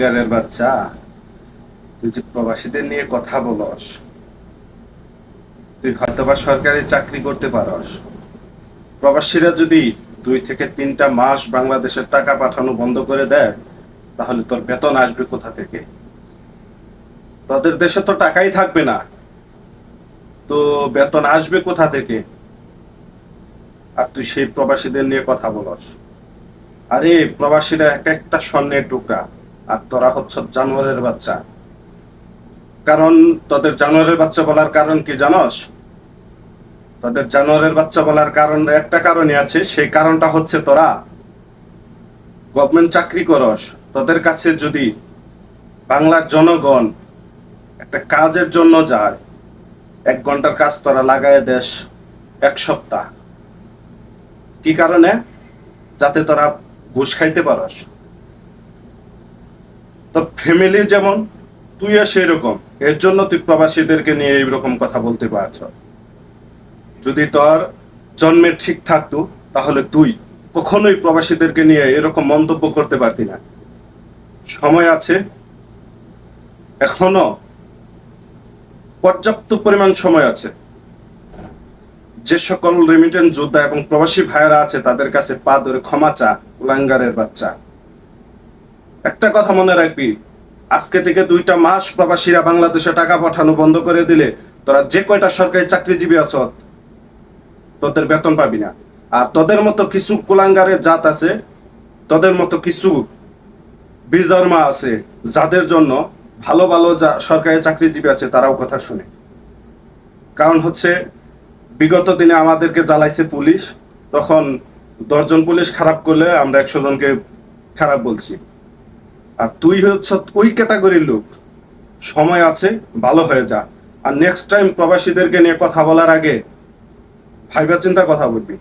গানের বাচ্চা, তুই যে প্রবাসীদের নিয়ে কথা বলস, তুই হয়তোবা সরকারি চাকরি করতে পারস। প্রবাসীরা যদি 2 থেকে 3টা মাস বাংলাদেশের টাকা পাঠানো বন্ধ করে দেয়, তাহলে তোর বেতন আসবে কোথা থেকে? তোদের দেশে তো টাকাই থাকবে না, তো বেতন আসবে কোথা থেকে? আর তুই সেই প্রবাসীদের নিয়ে কথা বলস। আরে প্রবাসীরা এক একটা স্বর্ণের টুকরা, আর তোরা হচ্ছ জানোয়ারের বাচ্চা। কারণ তোদের জানোয়ারের বাচ্চা বলার কারণ কি জানস? তাদের জানোয়ারের বাচ্চা বলার কারণ একটা কারণই আছে, সেই কারণটা হচ্ছে তোরা গভর্নমেন্ট চাকরি করস। তোদের কাছে যদি বাংলার জনগণ একটা কাজের জন্য যায়, 1 ঘন্টার কাজ তোরা লাগায় দেশ 1 সপ্তাহ। কি কারণে? যাতে তোরা ঘুষ খাইতে পারস। তোর ফ্যামিলি যেমন, তুইও সেই রকম। এর জন্য তুই প্রবাসীদেরকে নিয়ে এইরকম কথা বলতে পারছ। যদি তোর জন্মে ঠিক থাকতো, তাহলে তুই কখনোই প্রবাসীদেরকে নিয়ে এরকম মন্তব্য করতে পারতি না। সময় আছে, এখনো পর্যাপ্ত পরিমাণ সময় আছে। যে সকল রেমিটেন্স যোদ্ধা এবং প্রবাসী ভাইয়েরা আছে, তাদের কাছে পা ধরে ক্ষমা চা, কুলাঙ্গারের বাচ্চা। একটা কথা মনে রাখবি, আজকে থেকে 2টা মাস প্রবাসীরা বাংলাদেশে টাকা পাঠানো বন্ধ করে দিলে, তোরা যে কয়টা সরকারি চাকরিজীবী আছো, তোদের বেতন পাবি না। আর তোদের মতো কিছু কুলাঙ্গারের জাত আছে, তোদের মতো কিছু বিধর্মা আছে, যাদের জন্য ভালো ভালো সরকারি চাকরিজীবী আছে, তারাও কথা শুনে। কারণ হচ্ছে, বিগত দিনে আমাদেরকে জ্বালাইছে পুলিশ, তখন 10 জন পুলিশ খারাপ করলে আমরা 100 জনকে খারাপ বলছি। আর তুই হচ্ছে ওই ক্যাটাগরির লোক। সময় আছে, ভালো হয়ে যা। আর নেক্সট টাইম প্রবাসীদেরকে নিয়ে কথা বলার আগে ভাইবা চিন্তা কথা বলবি।